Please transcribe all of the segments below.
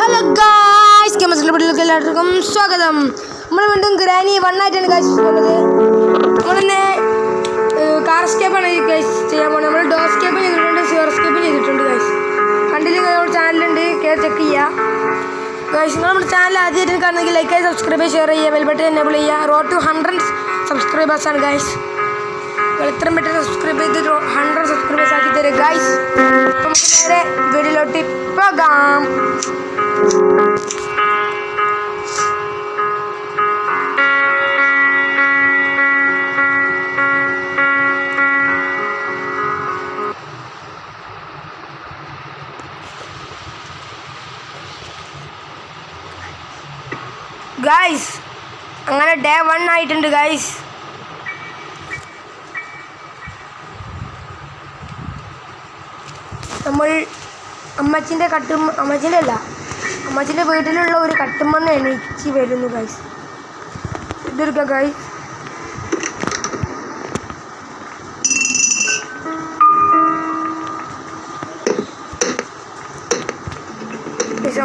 Hello guys, വീട്ടിലേക്ക് എല്ലാവർക്കും സ്വാഗതം. നമ്മൾ വീണ്ടും ഗ്രാനി 1 ആയിട്ടാണ് ഗായ്സ് പോകുന്നത്. നമ്മളിന്ന് കാർ സ്കേപ്പാണ് ഗായ്സ് ചെയ്യാൻ പോകുന്നത്. നമ്മൾ ഡോർ സ്കേപ്പ് ചെയ്തിട്ടുണ്ട്, സിയർ സ്കേപ്പ് ചെയ്തിട്ടുണ്ട് ഗായ്സ്. കണ്ടില്ലെങ്കിൽ നമ്മുടെ ചാനലുണ്ട്, കയറി ചെക്ക് ചെയ്യുക ഗായ്സ്. നിങ്ങൾ നമ്മുടെ ചാനൽ ആദ്യമായിട്ട് കാണുന്നെങ്കിൽ ലൈക്ക് ആയി സബ്സ്ക്രൈബ് ഷെയർ ചെയ്യുക, ബെൽ ബട്ടൺ എനേബിൾ ചെയ്യുക. റോഡ് ടു 100 സബ്സ്ക്രൈബേഴ്സാണ് ഗായ്സ്. നിങ്ങൾ എത്രയും പെട്ടെന്ന് സബ്സ്ക്രൈബ് ചെയ്ത് 100 സബ്സ്ക്രൈബേഴ്സ് ആക്കി തരും ഗായ്സ്. നമുക്ക് നേരെ വീഡിയോയിലോട്ട് പോകാം. ഗായ്സ്, അങ്ങനെ ഡേ 1 ആയിട്ടുണ്ട് ഗായ്സ്. നമ്മൾ അമ്മച്ചിൻ്റെ വീട്ടിലുള്ള ഒരു കട്ടുമെന്ന് എണീച്ച് വരുന്നു ഗായ്സ്. ഇതെടുക്കുക ഗായ്സ്.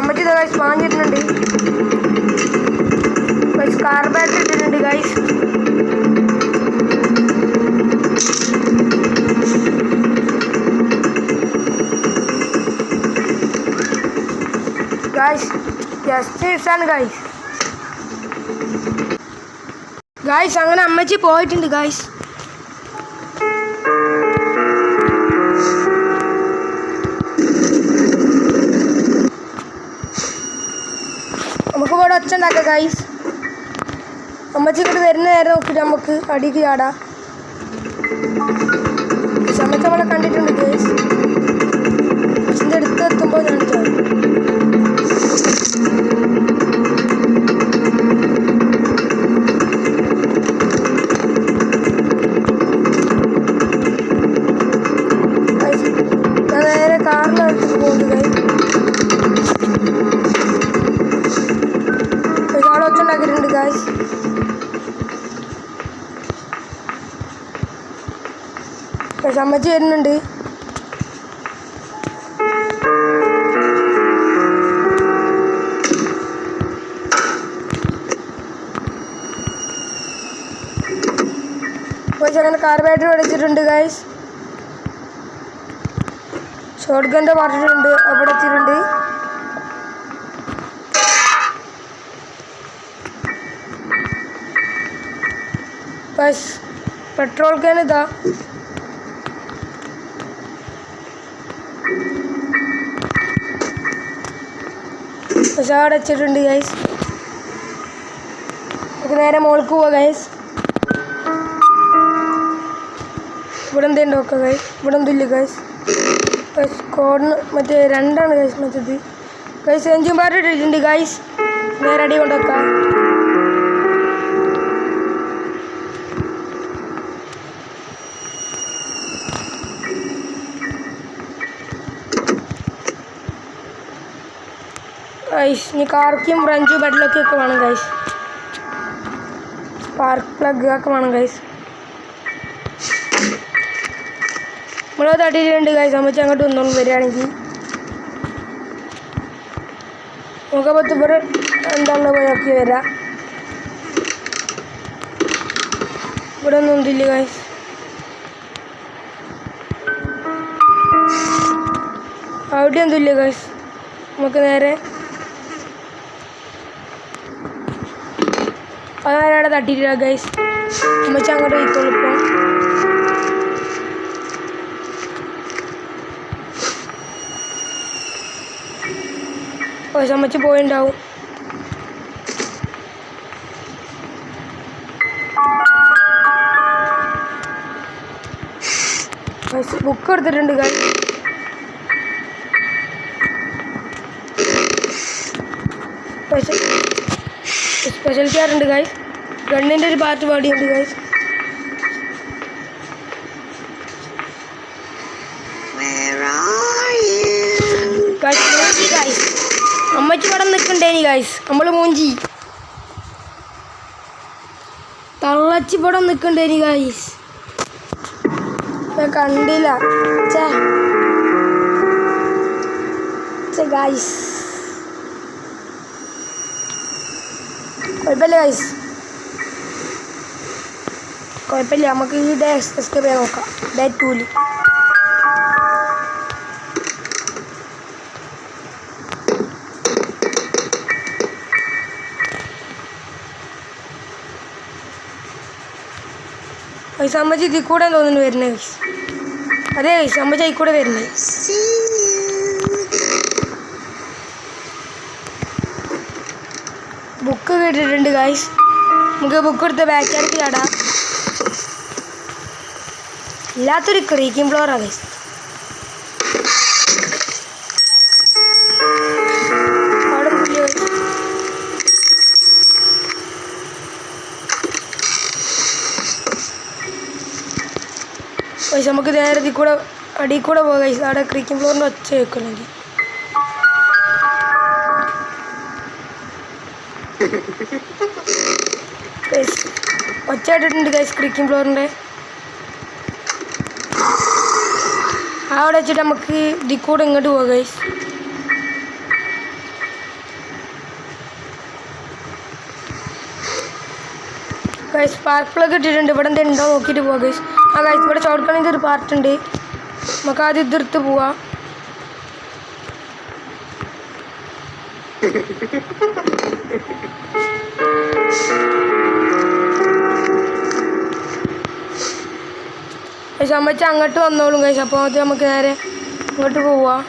അമ്മച്ചി ഗായ്സ് വാങ്ങിയിട്ടുണ്ട്. കാർ ബാറ്ററി ഇട്ടിട്ടുണ്ട് ഗായ്സ്. ഗായ്സ് ജസ്റ്റ് ആണ് ഗായ്സ്. ഗായ്സ് അങ്ങനെ അമ്മച്ചി പോയിട്ടുണ്ട് ഗായ്സ്. നമുക്ക് ഇവിടെ ഒച്ച ഉണ്ടാക്കാം ഗായ്സ്. അമ്മച്ചി ഇങ്ങോട്ട് വരുന്ന നേരം നോക്കിയിട്ട് നമുക്ക് അടിക്ക് ചാടാം. അമ്മച്ചി നമ്മളെ കണ്ടിട്ടുണ്ട് ഗായ്സ്. അച്ഛൻ്റെ അടുത്ത് എത്തുമ്പോൾ ഞാൻ ചാടും. ഞാൻ നേരെ കാറിനടുത്ത് പോകുന്നു ഗായ്സ്. ഒരുപാട് ഒച്ച ഉണ്ടാക്കിയിട്ടുണ്ട് ഗായ്സ്. അമ്മച്ചി വരുന്നുണ്ട്. അങ്ങനെ കാർ ബാറ്ററി അടിച്ചിട്ടുണ്ട് ഗായ്സ്. ഷോട്ട് ഗണ്ണിൻ്റെ പാട്ടിട്ടുണ്ട്, അവിടെ വെച്ചിട്ടുണ്ട്. ഗായ്സ് പെട്രോൾ ക്യാൻ ഇതാ. പക്ഷെ അവിടെ വെച്ചിട്ടുണ്ട് ഗൈസ്. നമുക്ക് നേരെ മോൾക്ക് പോവാം ഗൈസ്. ഇവിടെ എന്തെങ്കിലും നോക്കാം ഗൈസ്. ഇവിടെ എന്തില്ല ഗൈസ്. കോഡിന് മറ്റേ 2 ഗൈസ് മറ്റേത് ഗൈസ്. എഞ്ചിൻ പാർട്ട് ഇട്ടിട്ടുണ്ട് ഗൈസ്. നേരെ അടി കൊണ്ടുവെക്കാം. ഗൈസ് ഇനി കാർക്കും ഫ്രഞ്ച് ബെഡിലൊക്കെ ഒക്കെ വേണം ഗൈസ്. സ്പാർക്ക് പ്ലഗ് ഒക്കെ വേണം ഗൈസ്. നമ്മളത് തട്ടിയിട്ടുണ്ട് ഗൈസ്. അമ്മച്ചി അങ്ങോട്ട് വന്നോളും വരികയാണെങ്കിൽ. നമുക്കപ്പോൾ ഇവിടെ എന്താണല്ലോ പോയി നോക്കി വരാം. ഇവിടെ ഒന്നും ഒന്നില്ല ഗൈസ്. അവിടെ ഒന്നുമില്ല ഗൈസ്. നമുക്ക് നേരെ അവിടെ തട്ടിയിട്ടില്ല ഗൈസ്. അമ്മച്ചി അങ്ങോട്ട് പോയിക്കോളും. ഇപ്പോൾ അമ്മച്ചി പോയിണ്ടാവും. ബുക്ക് എടുത്തിട്ടുണ്ട് ഗൈസ്. സ്പെഷ്യൽ കെയർ ഉണ്ട് ഗൈസ്. ഗണ്ണിൻ്റെ ഒരു പാർട്ട് പാടിയുണ്ട് ഗൈസ്. ഗൈസ് അമ്മച്ചി പടം നിൽക്കണ്ടേനി ഗൈസ്. നമ്മൾ മൂഞ്ചി തള്ളച്ചി പടം നിൽക്കണ്ടേനി ഗൈസ്. ഞാൻ കണ്ടില്ല. ഗൈസ് കുഴപ്പമില്ല ഗൈസ്, കുഴപ്പമില്ല. നമുക്ക് ഈ ഡേ എസ്കേപ്പ് ചെയ്യാൻ നോക്കാം. ഡേ 2 ഗൈസ് അമ്മച്ചി ഇതിൽ കൂടെ തോന്നുന്നു വരുന്നത് ഗൈസ്. അതെ ഗൈസ്, അമ്മച്ചി അതിൽ കൂടെ വരുന്നത്. ബുക്ക് കേട്ടിട്ടുണ്ട് ഗൈസ്. നമുക്ക് ബുക്ക് എടുത്ത് ബാക്കിലേക്ക് ചാടാം. ഇല്ലാത്തൊരു ക്രീക്കിംഗ് ഫ്ലോറാണ് ഗൈസ്. അവിടെ പുതിയ ഗൈസ് നമുക്ക് നേരെ ഇതിൽ കൂടെ അടിയിൽ കൂടെ പോകാം ഗൈസ്. അവിടെ ക്രീക്കിംഗ് ഫ്ലോറിൻ്റെ ഒച്ച കേൾക്കുന്നെങ്കിൽ ഗൈസ് ഒച്ച ഇട്ടിട്ടുണ്ട് ഗൈസ് ക്രീക്കിംഗ് ഫ്ലോറിൻ്റെ. അവിടെ വെച്ചിട്ട് നമുക്ക് ഇതിൽ കൂടെ ഇങ്ങോട്ട് പോകാം ഗൈസ്. ഗൈസ് സ്പാർക്ക് പ്ലഗ് ഇട്ടിട്ടുണ്ട്. ഇവിടെ എന്തെങ്കിലും ഉണ്ടോ നോക്കിയിട്ട് പോവാം ഗൈസ്. ആ ഗൈസ് ഇവിടെ ഷോർട്ട് കണിൻ്റെ ഒരു പാർട്ടുണ്ട്. നമുക്ക് ആദ്യം ഇതെടുത്ത് പോവാം. ഗൈസ് അമ്മച്ച അങ്ങോട്ട് വന്നോളും ഗൈസ്. അപ്പോൾ അത് നമുക്ക് നേരെ ഇങ്ങോട്ട് പോവാം.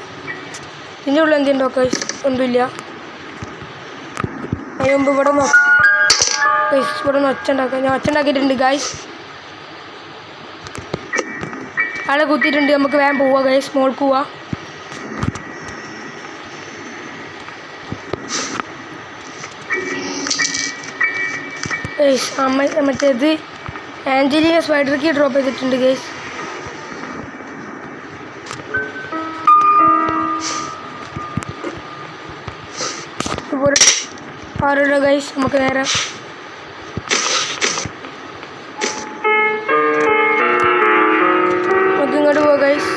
ഇതിൻ്റെ ഉള്ളിൽ എന്തുണ്ടോ ഗൈസ്? ഒന്നുമില്ല. അതിന് മുമ്പ് ഇവിടെ ഗൈസ് ഇവിടെ ഒച്ച ഉണ്ടാക്കാം. ഞാൻ ഒച്ച ഉണ്ടാക്കിയിട്ടുണ്ട് ഗൈസ്. ആളെ കുത്തിയിട്ടുണ്ട്. നമുക്ക് വേഗം പോവാം ഗൈസ്. മോൾക്ക് പോവാം. ഗൈസ് മറ്റേത് ആഞ്ചലീന സ്പൈഡർക്ക് ഡ്രോപ്പ് ചെയ്തിട്ടുണ്ട് ഗൈസ്. ആരുടെ ഗൈസ് നമുക്ക് നേരെ നമുക്ക് ഇങ്ങോട്ട് പോവാം ഗൈസ്.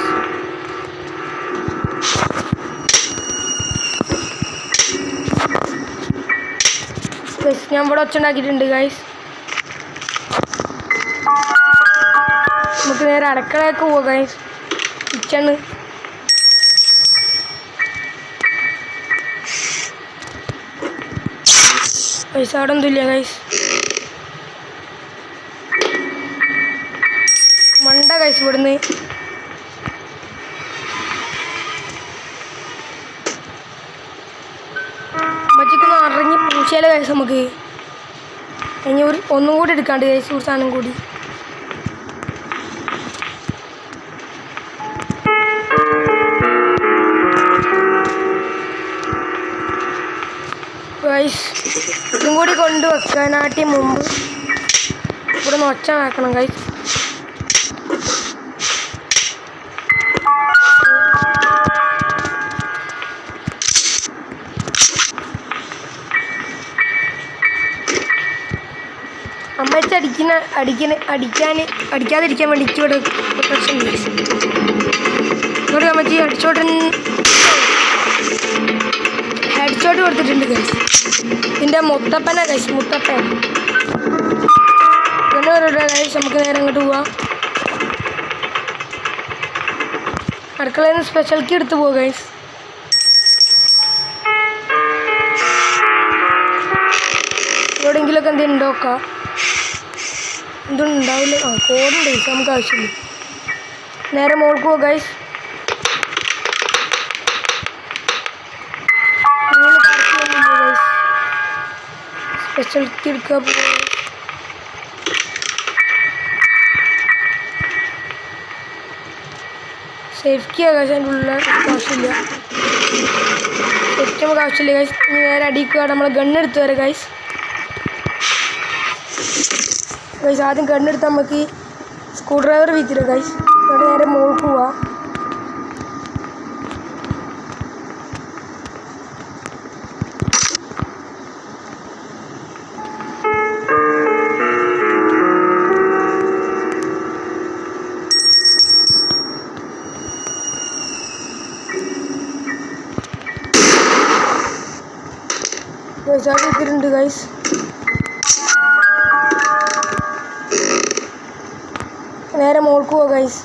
ഞാൻ ഇവിടെ ഒച്ച ഉണ്ടാക്കിയിട്ടുണ്ട് ഗൈസ്. നമുക്ക് നേരെ അടുക്കളയൊക്കെ പോവാം ഗൈസ്. കിച്ചണ് ഗൈസ് അവിടെ ഒന്നുമില്ല ഗൈസ്. മണ്ട ഗൈസ് ഇവിടുന്ന്. അമ്മച്ചിക്കൊന്ന് ഇറങ്ങി പൂശിയാലേ ഗൈസ്. നമുക്ക് ഇനി ഒന്നും കൂടി എടുക്കാണ്ട് ഗൈസ്. ഒരു സാധനം കൂടി ഗൈസ്. ഇതും കൂടി കൊണ്ടുവെക്കാനാട്ടി മുമ്പ് ഇവിടെ നിന്ന് ഒച്ച ആക്കണം ഗൈസ്. അമ്മച്ച അടിക്കാതിരിക്കാൻ വേണ്ടി ഇവിടെ പ്രൊട്ടക്ഷൻ ഗൈസ്. ഇവിടെ അമ്മച്ചി ഹെഡ് ഷോട്ട് കൊടുത്തിട്ടുണ്ട് ഗൈസ്. ഇതിൻ്റെ മുത്തപ്പന ഗൈസ്, മുത്തപ്പൻ ഗൈസ്. നമുക്ക് നേരെ അങ്ങോട്ട് പോവാം. അടുക്കളയിൽ നിന്ന് സ്പെഷ്യൽ കീ എടുത്ത് പോവാം ഗൈസ്. എവിടെയെങ്കിലുമൊക്കെ എന്തെങ്കിലും ഉണ്ടോക്കാം. എന്തൊന്നും ഉണ്ടാവില്ല. കോടുണ്ട് ഗൈസ്, നമുക്ക് ആവശ്യമില്ല. നേരെ മോൾക്ക് പോവാം ഗൈസ്. സ്പെഷ്യൽ കീ എടുക്കാൻ പോവാം. സേഫ് കീ ആകാശം അതിൻ്റെ ഉള്ളിൽ ആവശ്യമില്ല. സേഫ് കീ നമുക്ക് ആവശ്യമില്ല ഗൈസ്. ഇനി നേരെ അടിക്കുക. നമ്മളെ ഗണ്ണെടുത്ത് വരാം ഗൈസ്. ഗൈസ് ആദ്യം ഗണ്ണെടുത്ത് നമുക്ക് സ്ക്രൂ ഡ്രൈവർ വിത്തിരാം ഗൈസ്. അവിടെ നേരെ മോൾക്ക് പോവാം. ഗൈസ് അവിടെ എത്തിയിട്ടുണ്ട് ഗൈസ്. നേരെ മോൾക്ക് പോവാ ഗൈസ്.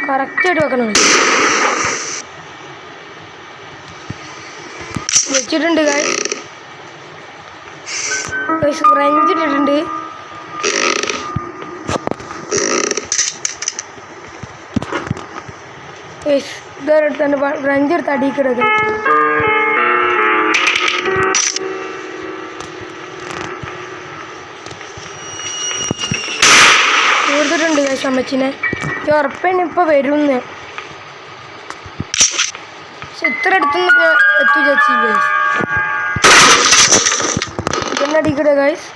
കറക്റ്റായിട്ട് വെക്കണം. വെച്ചിട്ടുണ്ട് ഗൈസ്. ഫ്രഞ്ച് ഇട്ടിട്ടുണ്ട്. ഇതെടുത്താണ് ഫ്രഞ്ച് എടുത്ത് അടിക്കിടത്. തീർത്തിട്ടുണ്ട് ഗൈസ് അമ്മച്ചിനെ. ഉറപ്പന്നെ ഇപ്പോൾ വരുമെന്ന്. പക്ഷെ ഇത്ര അടുത്തൊന്നും എത്തു ചേച്ചി ഗൈസ്. ഇതന്നെ അടിക്കട്ടെ ഗൈസ്.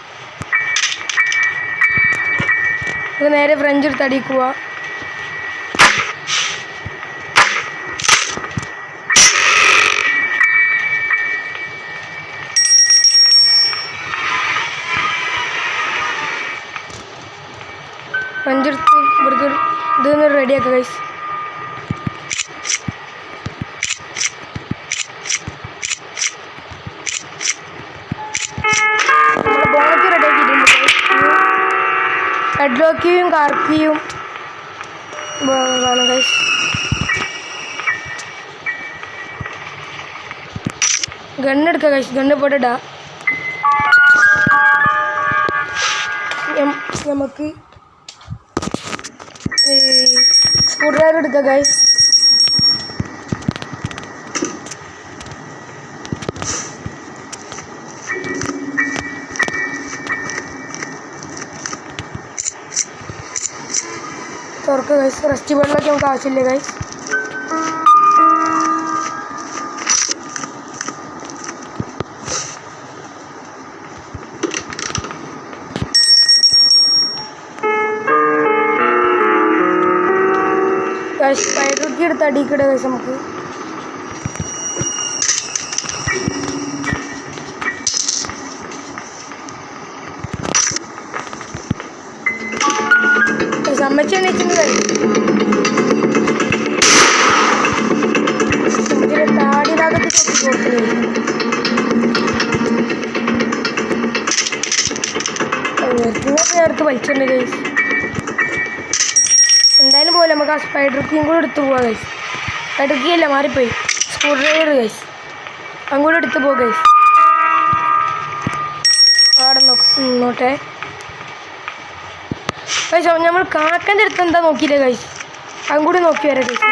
ഇത് നേരെ ഫ്രഞ്ച് എടുത്ത് അടിക്കുക. ഫ്രഞ്ച് എടുത്ത് ഇവിടുത്തെ ഇതൊന്ന് റെഡിയാക്കുക ഗൈസ്. നമ്മുടെ ബോണറ്റ് റെഡിയാക്കിയിട്ടുണ്ട്. ഹെഡ്ലോക്കിയും കാർക്കിയും കാണാം ഗൈസ്. ഗണ്ണെടുക്കുക ഗൈസ്. ഗണ്ണ് പോട്ടിടാ. നമുക്ക് സ്ക്രൂ ഡ്രൈവർ എടുക്കുക ഗൈസ്. തുറക്കുക ഗൈസ്. റെസ്റ്റ് വെള്ളമൊക്കെ നമുക്ക് ആവശ്യമില്ല ഗൈസ്. സ്പൈഡർക്ക് എടുത്ത് അടിക്കിട ഗൈസ്. നമുക്ക് അമ്മച്ചി എണീച്ചിട്ടുണ്ട് ഗൈസ്. അമ്മച്ചിയുടെ താടി ഭാഗത്ത് കൊടുക്കുന്നത് നേരത്ത് വലിച്ചിട്ടുണ്ട് ഗൈസ്. എന്തായാലും പോലെ നമുക്ക് ആ സ്പൈഡർ കീയും കൂടെ എടുത്ത് പോവാം ഗൈസ്. സ്പൈഡർ കീ അല്ല, മാറിപ്പോയി. Screw driver guys. അതും കൂടെ എടുത്ത് പോവാം ഗൈസ്. അവിടെ നോട്ടെ ഗൈസ്. നമ്മൾ കാക്കൻ്റെ അടുത്ത് എന്താ നോക്കിയില്ലേ ഗൈസ്. അതും കൂടി നോക്കി വരാം ഗൈസ്.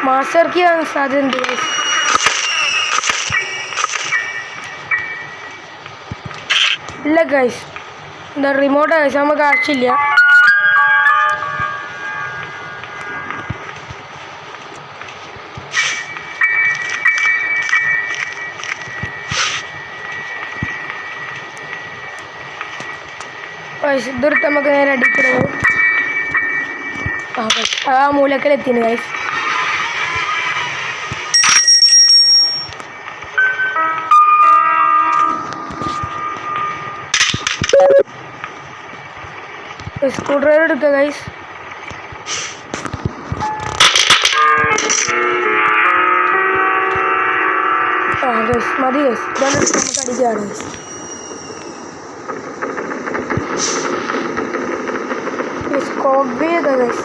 മാസ്റ്റർ കീ ആകാൻ സാധ്യതയുണ്ട് ഗൈസ്. ഇല്ല ഗൈസ്, എന്താ റിമോട്ട് ഗൈസ്. നമുക്ക് ആവശ്യമില്ല. ഇതെടുത്ത് നമുക്ക് നേരെ അടിക്കുന്നത്. ആ മൂലക്കലെത്തിന് ഗൈസ്. സ്ക്രൂ ഡ്രൈവർ എടുക്കുക ഗൈസ്. ഗൈസ് മതി ഗൈസ്. ഇതാണ് നമുക്ക് അടിക്കുകയാണ് ഗൈസ്. കോപ്പി ചെയ്താ ഗൈസ്.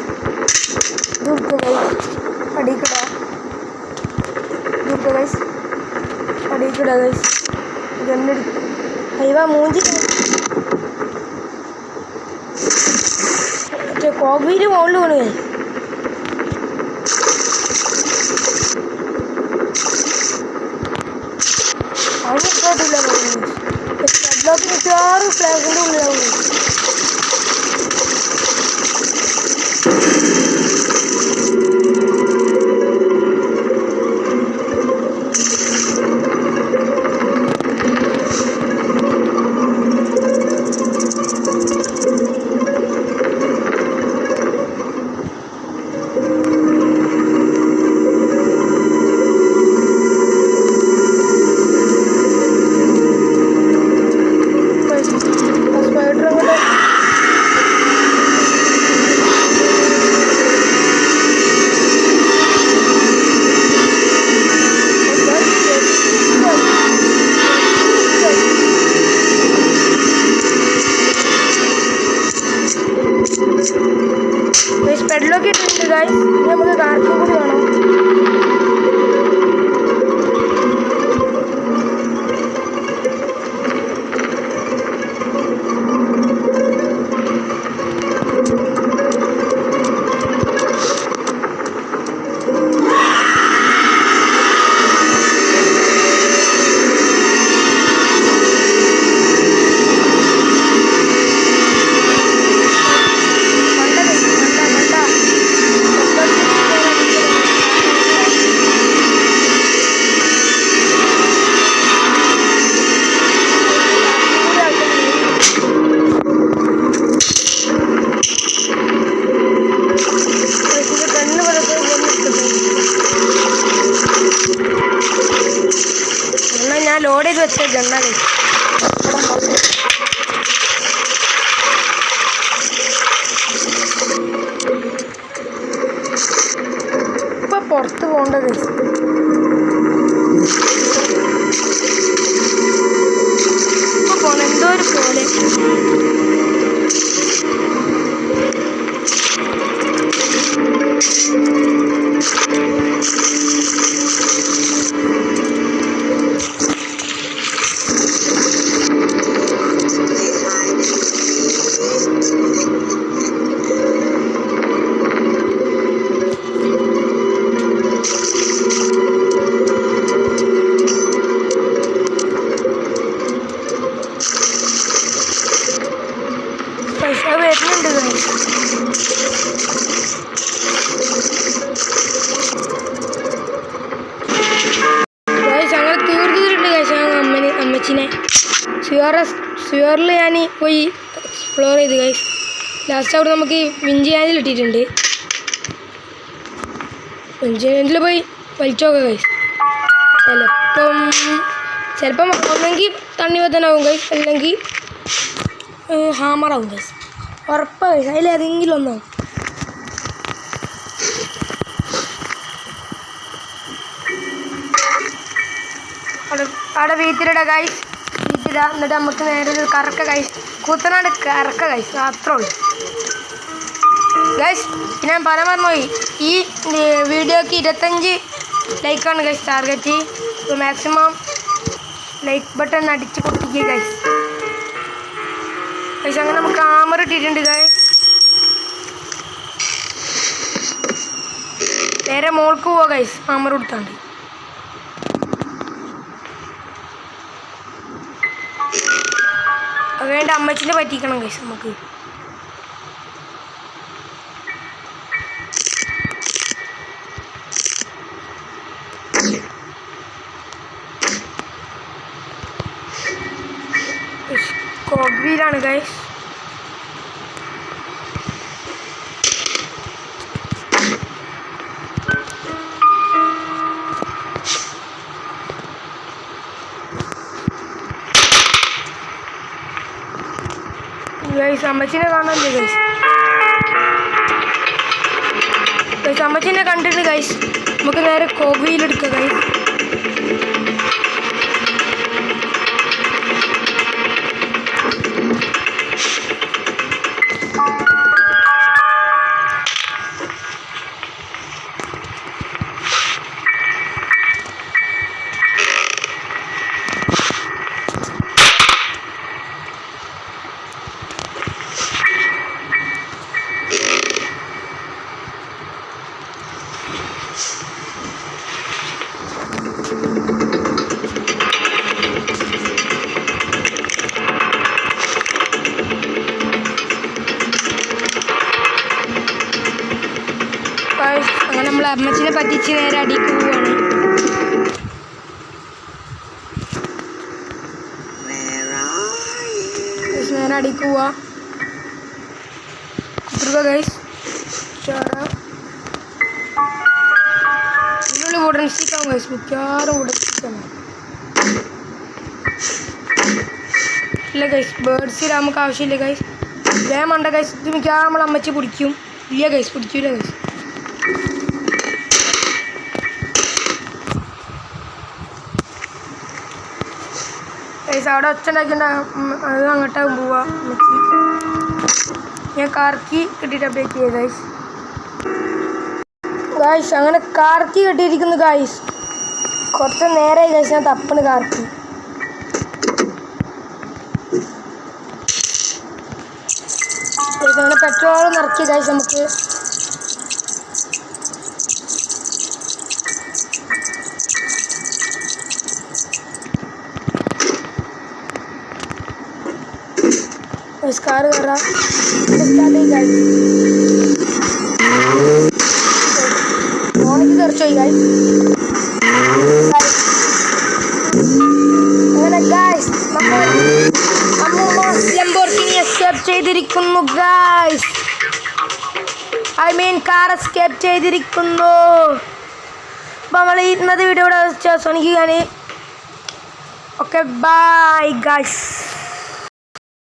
ഇതെടുക്കുക ഗൈസ്. അടിക്കട. ഇതെടുക്കുക ഗൈസ്. അടിക്കട ഗൈസ്. ഗണ്ണെടുക്കുക. അയ്യവാ മൂഞ്ചി കോപ്പിയിൽ മുകളിൽ വീണ് ഗൈസ്. അത് ഇഷ്ടമായിട്ടില്ല. ഹെഡ്ലോക്ക് മിക്കവാറും ഫ്ലാഷിൻ്റെ ഉള്ളിലാവും. സ്പൈഡർ അങ്ങോട്ട് ഗൈസ്. ഇനി നമുക്ക് കാർക്കും കൂടി വേണം. ഞാൻ ലോഡ് ചെയ്ത് വെച്ച ഗണ്ണ ഇപ്പൊ പുറത്ത് പോകേണ്ടത്. ഇപ്പൊ പോണ എന്തോ ഒരു പോലെ. പൈസ വരുന്നുണ്ട് അങ്ങനെ തീർത്തിട്ടുണ്ട് അമ്മച്ചിനെ. സ്യുവറിൽ ഞാൻ പോയി എക്സ്പ്ലോർ ചെയ്ത് ഗൈസ്. ലാസ്റ്റ് അവിടെ നമുക്ക് വിഞ്ചി ഹാൻഡിൽ ഇട്ടിട്ടുണ്ട്. വിഞ്ചി ഹാൻഡിൽ പോയി വലിച്ചോക്കാം ഗൈസ്. ചിലപ്പം ഒന്നെങ്കിൽ തണ്ണിമത്തനാവും ഗൈസ്, അല്ലെങ്കിൽ ഹാമറാവും ഗൈസ്. ഉറപ്പാണ് ഗൈസ്, അതിലേതെങ്കിലും ഒന്നാവും. അവിടെ വീത്തിലിട ഗൈസ്, വീത്തില. എന്നിട്ട് നമുക്ക് നേരെ ഒരു കറക്ക ഗൈസ്, കൂത്തനാട് കറക്ക ഗൈസ്, അത്രേ ഉള്ളൂ ഗൈസ്. ഞാൻ മറന്നുപോയി, ഈ വീഡിയോക്ക് 25 ലൈക്കാണ് ഗൈസ് ടാർഗറ്റ്. ഇപ്പോൾ മാക്സിമം ലൈക്ക് ബട്ടൺ അടിച്ച് പൊട്ടിക്കുക ഗൈസ്. ഗൈസ് അങ്ങനെ നമുക്ക് ആമർ ഇട്ടിട്ടുണ്ട് ഗൈസ്. നേരെ മോൾക്ക് പോവാ ഗൈസ്, ആമർ കൊടുത്താണ്ട്. അത് വേണ്ട അമ്മച്ചിനെ പറ്റിക്കണം ഗൈസ് നമുക്ക്. കോഗ്വീലാണ് ഗൈസ്. ഗൈസ് അമ്മച്ചിനെ കാണാനില്ലേ ഗൈസ്? ഗൈസ് അമ്മച്ചിനെ കണ്ടിട്ട് ഗൈസ് നമുക്ക് നേരെ കോഗ്വീലെടുക്കാം ഗൈസ്. അങ്ങനെ നമ്മൾ അമ്മച്ചിനെ പറ്റിച്ച് നേരെ അടിക്ക് പോവാണ്. നേരെ അടിക്ക് പോവാ. ഗൈസ് ഇതിനുള്ളിൽ വുഡൻ സ്റ്റിക്കാവും ഗൈസ്, മിക്കവാറും വുഡൻ സ്റ്റിക്കാണ്. ഇല്ല ഗൈസ്, ബേർഡ്സ് നമുക്ക് ആവശ്യമില്ല ഗൈസ്. വേണ്ട ഗൈസ്, ഇത് മിക്കവാറും നമ്മൾ അമ്മച്ചി പിടിക്കും. ഇല്ല ഗൈസ്, പിടിക്കൂല ഗൈസ്. ഗൈസ് അവിടെ ഒച്ച ഉണ്ടാക്കിയിട്ടുണ്ടാകും, അത് അങ്ങോട്ടാകും പോവാ അമ്മച്ചി. ഞാൻ കറക്കി കിട്ടിയിട്ട് അപ്ഡേറ്റ് ചെയ്യ ഗൈസ്. ഗായ്സ് അങ്ങനെ കാർക്കി കെട്ടിയിരിക്കുന്നു ഗായ്സ്. കുറച്ച് നേരമായി ഗായ്സ് ഞാൻ തപ്പണ് കാർക്കി. അങ്ങനെ പെട്രോൾ നിറക്കി ഗായ്സ് നമുക്ക്. കാർ കയറാം. ഓണക്ക് തെറിച്ചോയി ഗായ്സ്. അങ്ങനെ ഗായ്സ് അമ്മൂമ്മ ലംബോർഗിനി എസ്കേപ്പ് ചെയ്തിരിക്കുന്നു guys. I mean car escape ചെയ്തിരിക്കുന്നു. അപ്പോൾ നമ്മൾ ഇന്നത്തെ വീഡിയോ ഇവിടെ അവസാനിക്കുകയാണ്. Okay bye guys.